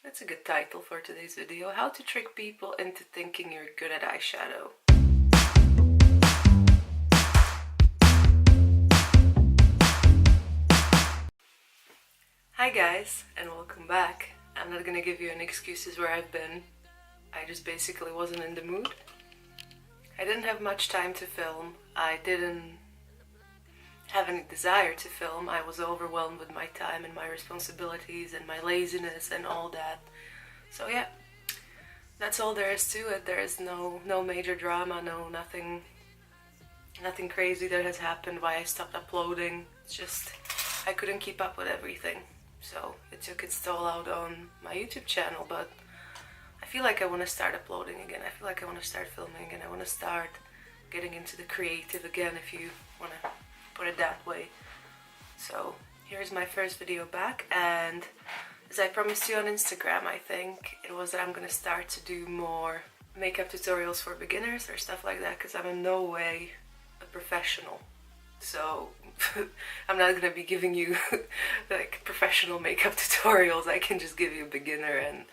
That's a good title for today's video. How to trick people into thinking you're good at eyeshadow. Hi guys, and welcome back. I'm not gonna give you any excuses where I've been. I just basically wasn't in the mood. I didn't have much time to film. I didn't have any desire to film. I was overwhelmed with my time and my responsibilities and my laziness and all that. So yeah, that's all there is to it. There is no major drama, nothing crazy that has happened why I stopped uploading. It's just I couldn't keep up with everything. So it took its toll out on my YouTube channel, but I feel like I want to start uploading again. I feel like I want to start filming and I want to start getting into the creative again, if you want to put it that way. So here's my first video back, and as I promised you on Instagram, I think it was that I'm going to start to do more makeup tutorials for beginners or stuff like that, because I'm in no way a professional. So I'm not going to be giving you like professional makeup tutorials. I can just give you a beginner and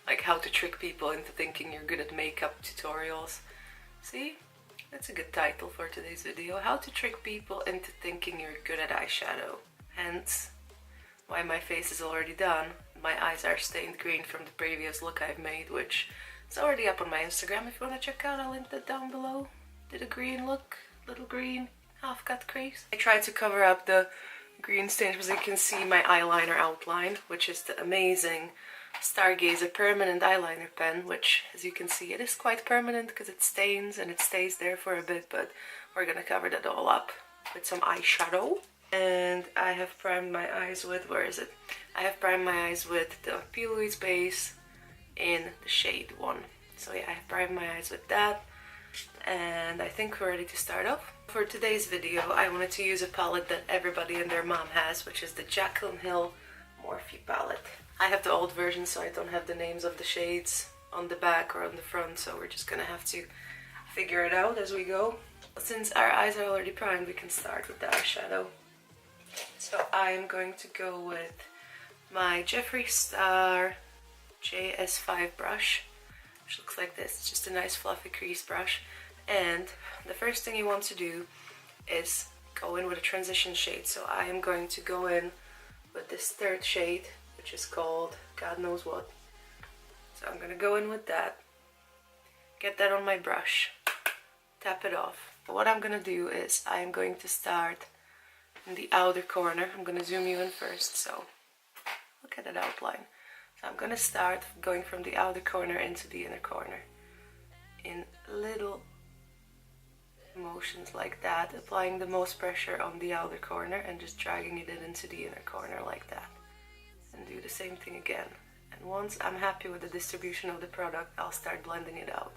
like how to trick people into thinking you're good at makeup tutorials. See? That's a good title for today's video. How to trick people into thinking you're good at eyeshadow. Hence why my face is already done. My eyes are stained green from the previous look I've made, which is already up on my Instagram if you want to check out. I'll link that down below. Did a green look, little green half cut crease. I tried to cover up the green stains because you can see my eyeliner outline, which is the amazing Stargazer permanent eyeliner pen, which as you can see it is quite permanent because it stains and it stays there for a bit, but we're gonna cover that all up with some eyeshadow. And I have primed my eyes with, where is it? I have primed my eyes with the P. Louise base in the shade 1. So yeah, I have primed my eyes with that, and I think we're ready to start off. For today's video, I wanted to use a palette that everybody and their mom has, which is the Jaclyn Hill Morphe palette. I have the old version, so I don't have the names of the shades on the back or on the front, so we're just gonna have to figure it out as we go. Since our eyes are already primed, we can start with the eyeshadow. So I'm going to go with my Jeffree Star JS5 brush, which looks like this. It's just a nice fluffy crease brush. And the first thing you want to do is go in with a transition shade. So I am going to go in with this third shade, which is called God knows what. So I'm gonna go in with that, get that on my brush, tap it off. But what I'm gonna do is I'm going to start in the outer corner. I'm gonna zoom you in first, so look at that outline. So I'm gonna start going from the outer corner into the inner corner in little motions like that, applying the most pressure on the outer corner and just dragging it into the inner corner like that. And do the same thing again. And once I'm happy with the distribution of the product, I'll start blending it out.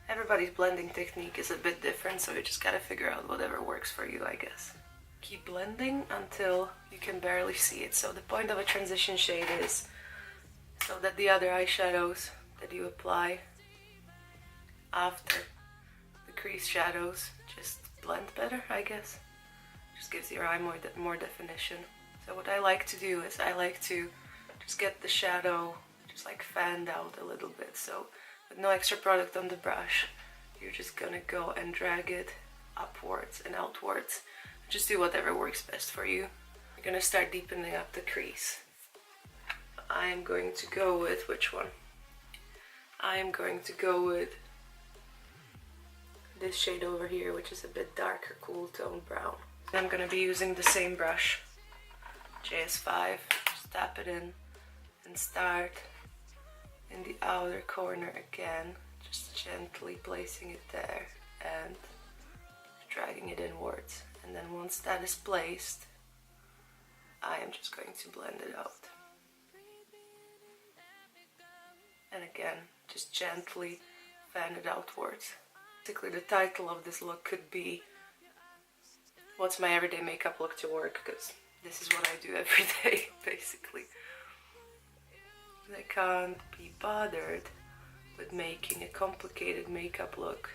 Everybody's blending technique is a bit different, so you just gotta figure out whatever works for you, I guess. Keep blending until you can barely see it. So the point of a transition shade is so that the other eyeshadows that you apply after the crease shadows just blend better, I guess. Just gives your eye more definition. So what I like to do is I like to just get the shadow just like fanned out a little bit. So with no extra product on the brush, you're just gonna go and drag it upwards and outwards. Just do whatever works best for you. You're gonna start deepening up the crease. I am going to go with, which one? I am going to go with this shade over here, which is a bit darker, cool tone brown. I'm gonna be using the same brush, JS5, just tap it in and start in the outer corner again, just gently placing it there and dragging it inwards. And then once that is placed, I am just going to blend it out. And again, just gently fan it outwards. Basically the title of this look could be what's my everyday makeup look to work, because this is what I do every day, basically. I can't be bothered with making a complicated makeup look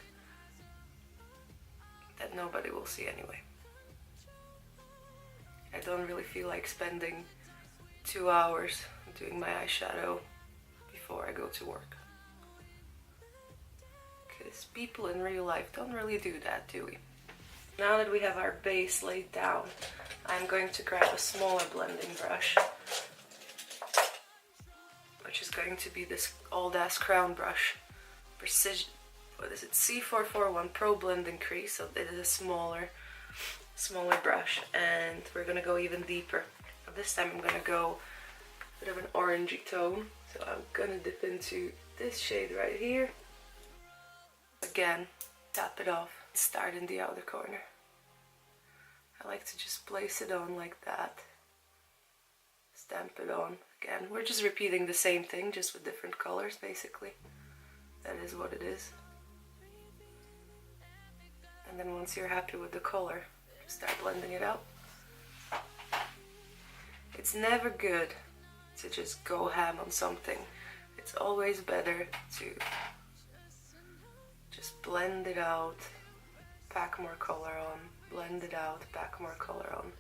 that nobody will see anyway. I don't really feel like spending 2 hours doing my eyeshadow before I go to work. Because people in real life don't really do that, do we? Now that we have our base laid down, I'm going to grab a smaller blending brush, which is going to be this old-ass Crown brush. Precision, what is it? C441 Pro Blending Crease, so it is a smaller brush, and we're gonna go even deeper. This time I'm gonna go a bit of an orangey tone, so I'm gonna dip into this shade right here. Again, tap it off, start in the outer corner. I like to just place it on like that, stamp it on. Again, we're just repeating the same thing, just with different colors, basically. That is what it is. And then once you're happy with the color, just start blending it out. It's never good to just go ham on something. It's always better to just blend it out, pack more color on, blend it out, pack more color on.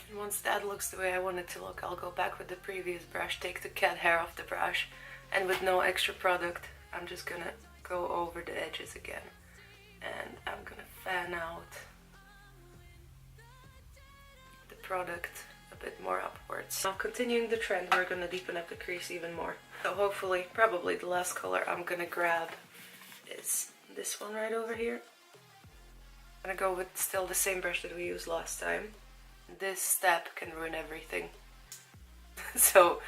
And once that looks the way I want it to look, I'll go back with the previous brush, take the cat hair off the brush, and with no extra product, I'm just gonna go over the edges again. And I'm gonna fan out the product a bit more upwards. Now, continuing the trend, we're gonna deepen up the crease even more. So hopefully, probably the last color I'm gonna grab is this one right over here. I'm gonna go with still the same brush that we used last time. This step can ruin everything. So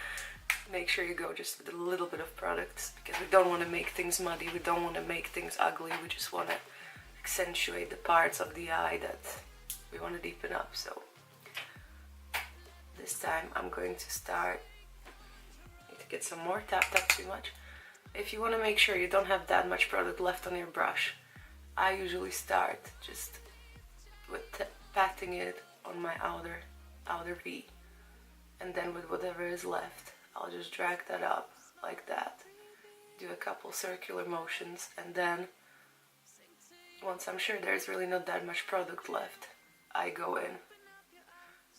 make sure you go just with a little bit of product, because we don't want to make things muddy, we don't want to make things ugly, we just want to accentuate the parts of the eye that we want to deepen up. So this time I'm going to start, need to get some more, tap too much. If you want to make sure you don't have that much product left on your brush, I usually start just with patting it on my outer V, and then with whatever is left I'll just drag that up like that, do a couple circular motions, and then once I'm sure there's really not that much product left, I go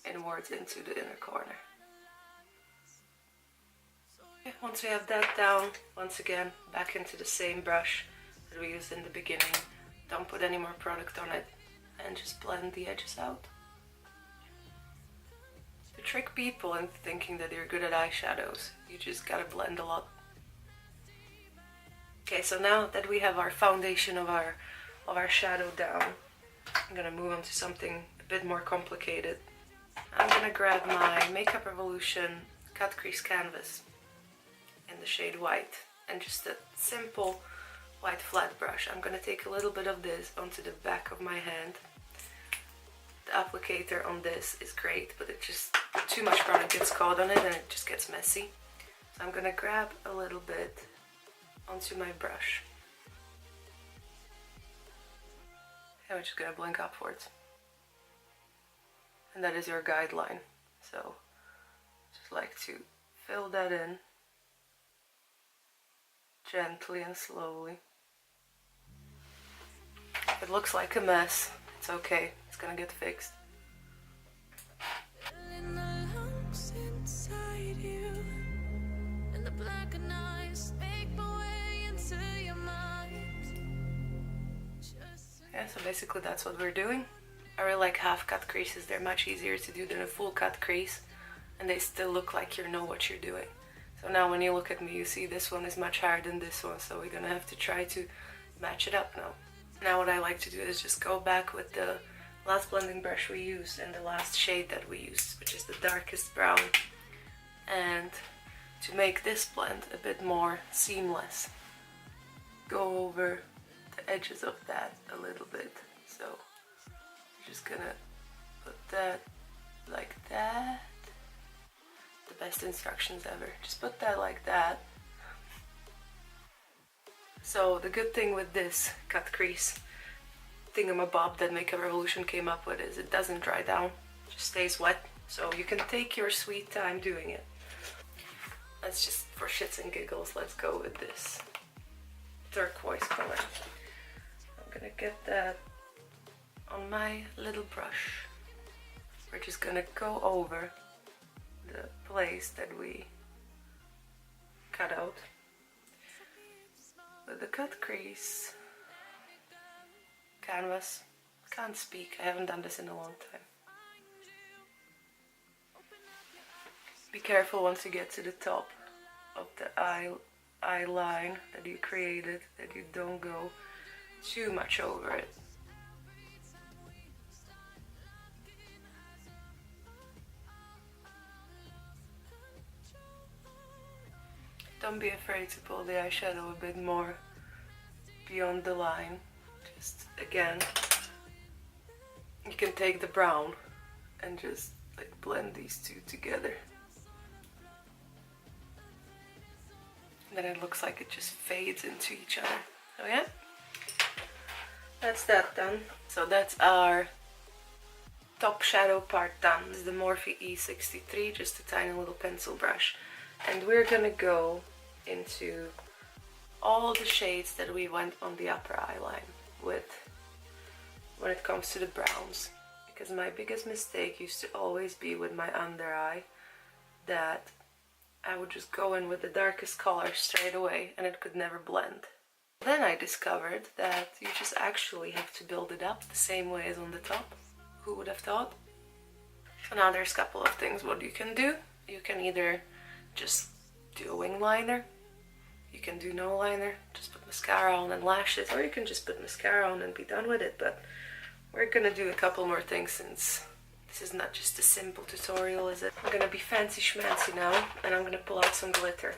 inwards into the inner corner. Okay, once we have that down, once again back into the same brush that we used in the beginning, don't put any more product on it, and just blend the edges out. To trick people into thinking that you're good at eyeshadows, you just gotta blend a lot. Okay, so now that we have our foundation of our shadow down, I'm gonna move on to something a bit more complicated. I'm gonna grab my Makeup Revolution Cut Crease Canvas in the shade White, and just a simple white flat brush. I'm gonna take a little bit of this onto the back of my hand. The applicator on this is great, but it just, too much product gets caught on it and it just gets messy. So I'm gonna grab a little bit onto my brush, and I'm just gonna blink upwards. And that is your guideline. So just like to fill that in gently and slowly. If it looks like a mess, it's okay, it's gonna get fixed. Yeah, so basically that's what we're doing. I really like half cut creases, they're much easier to do than a full cut crease, and they still look like you know what you're doing. So now when you look at me, you see this one is much higher than this one, so we're gonna have to try to match it up now. Now what I like to do is just go back with the last blending brush we used and the last shade that we used, which is the darkest brown, and to make this blend a bit more seamless, go over the edges of that a little bit. So I'm just gonna put that like that. The best instructions ever. Just put that like that. So the good thing with this cut crease thingamabob that Makeup Revolution came up with is it doesn't dry down, it just stays wet. So you can take your sweet time doing it. Let's just, for shits and giggles, let's go with this turquoise color. I'm gonna get that on my little brush. We're just gonna go over the place that we cut out. cut crease. Canvas. Can't speak, I haven't done this in a long time. Be careful once you get to the top of the eye line that you created, that you don't go too much over it. Don't be afraid to pull the eyeshadow a bit more beyond the line. Just again, you can take the brown and just like blend these two together. Then it looks like it just fades into each other. So yeah, that's that done. So that's our top shadow part done. This is the Morphe E63, just a tiny little pencil brush. And we're gonna go into all the shades that we went on the upper eye line with when it comes to the browns. Because my biggest mistake used to always be with my under eye that I would just go in with the darkest color straight away and it could never blend. Then I discovered that you just actually have to build it up the same way as on the top. Who would have thought? So now there's a couple of things what you can do. You can either just do a wing liner, you can do no liner, just put mascara on and lashes, or you can just put mascara on and be done with it. But we're gonna do a couple more things since this is not just a simple tutorial, is it? I'm gonna be fancy schmancy now, and I'm gonna pull out some glitter.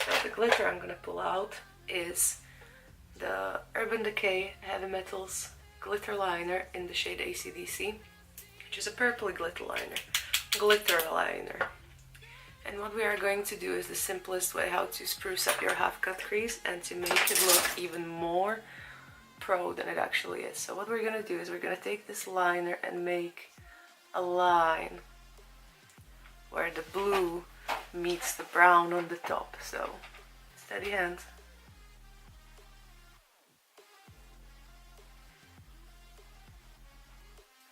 So the glitter I'm gonna pull out is the Urban Decay Heavy Metals Glitter Liner in the shade AC/DC, which is a purpley glitter liner. And what we are going to do is the simplest way how to spruce up your half cut crease and to make it look even more pro than it actually is. So what we're gonna do is we're gonna take this liner and make a line where the blue meets the brown on the top. So steady hand.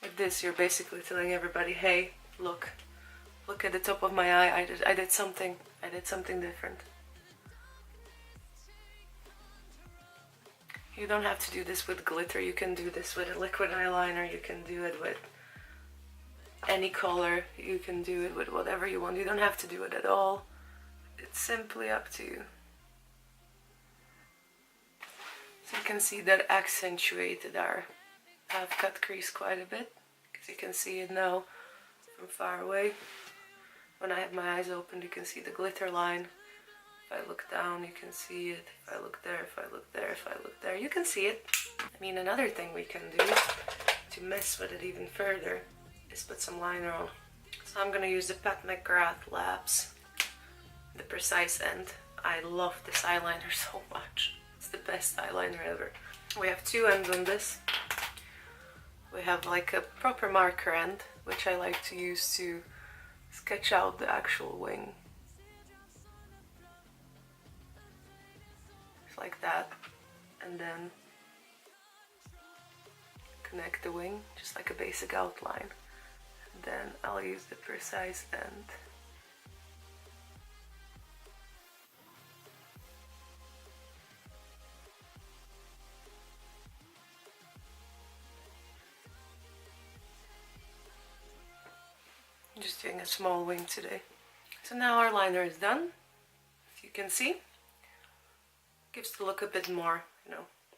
With this you're basically telling everybody, hey, look at the top of my eye, I did something different. You don't have to do this with glitter, you can do this with a liquid eyeliner, you can do it with any color, you can do it with whatever you want, you don't have to do it at all. It's simply up to you. So you can see that accentuated our half cut crease quite a bit, because you can see it now from far away. When I have my eyes open, you can see the glitter line. If I look down, you can see it. If I look there, if I look there, if I look there, you can see it. I mean, another thing we can do to mess with it even further is put some liner on. So I'm gonna use the Pat McGrath Labs, the Precise End. I love this eyeliner so much. It's the best eyeliner ever. We have two ends on this. We have like a proper marker end, which I like to use to sketch out the actual wing. Just like that. And then connect the wing, just like a basic outline. And then I'll use the Precise End. I'm just doing a small wing today. So now our liner is done. As you can see, gives the look a bit more,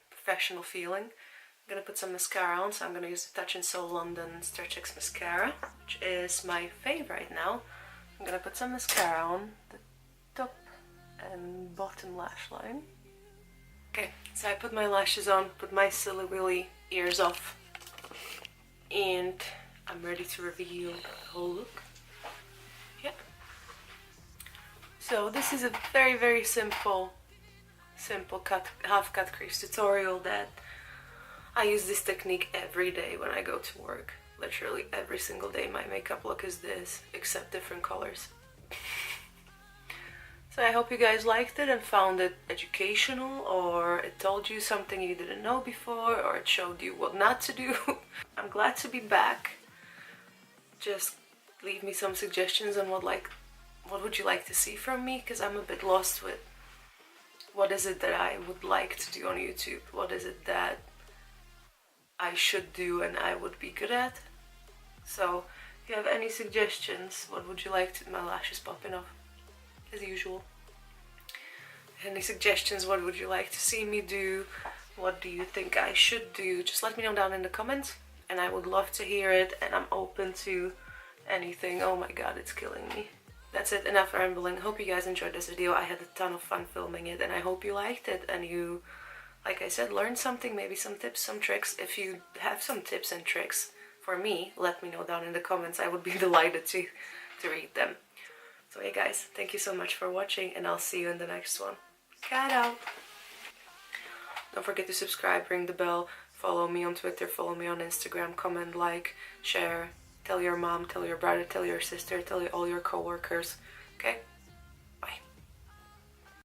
professional feeling. I'm gonna put some mascara on, so I'm gonna use the Touch in Sol London Stretch X mascara, which is my fave right now. I'm gonna put some mascara on the top and bottom lash line. Okay, so I put my lashes on, put my silly willy ears off, and I'm ready to reveal the whole look. Yeah. So this is a very, very simple half cut crease tutorial that I use this technique every day when I go to work. Literally every single day my makeup look is this, except different colors. So I hope you guys liked it and found it educational, or it told you something you didn't know before, or it showed you what not to do. I'm glad to be back. Just leave me some suggestions on what would you like to see from me, because I'm a bit lost with what is it that I would like to do on YouTube? What is it that I should do and I would be good at? So if you have any suggestions, what would you like to... My lash is popping off, as usual. Any suggestions, what would you like to see me do? What do you think I should do? Just let me know down in the comments, and I would love to hear it, and I'm open to anything. Oh my god, it's killing me. That's it, enough rambling. Hope you guys enjoyed this video. I had a ton of fun filming it, and I hope you liked it, and you, like I said, learned something, maybe some tips, some tricks. If you have some tips and tricks for me, let me know down in the comments. I would be delighted to read them. So hey guys, thank you so much for watching, and I'll see you in the next one. Cat out! Don't forget to subscribe, ring the bell, follow me on Twitter, follow me on Instagram, comment, like, share, tell your mom, tell your brother, tell your sister, tell all your coworkers, okay?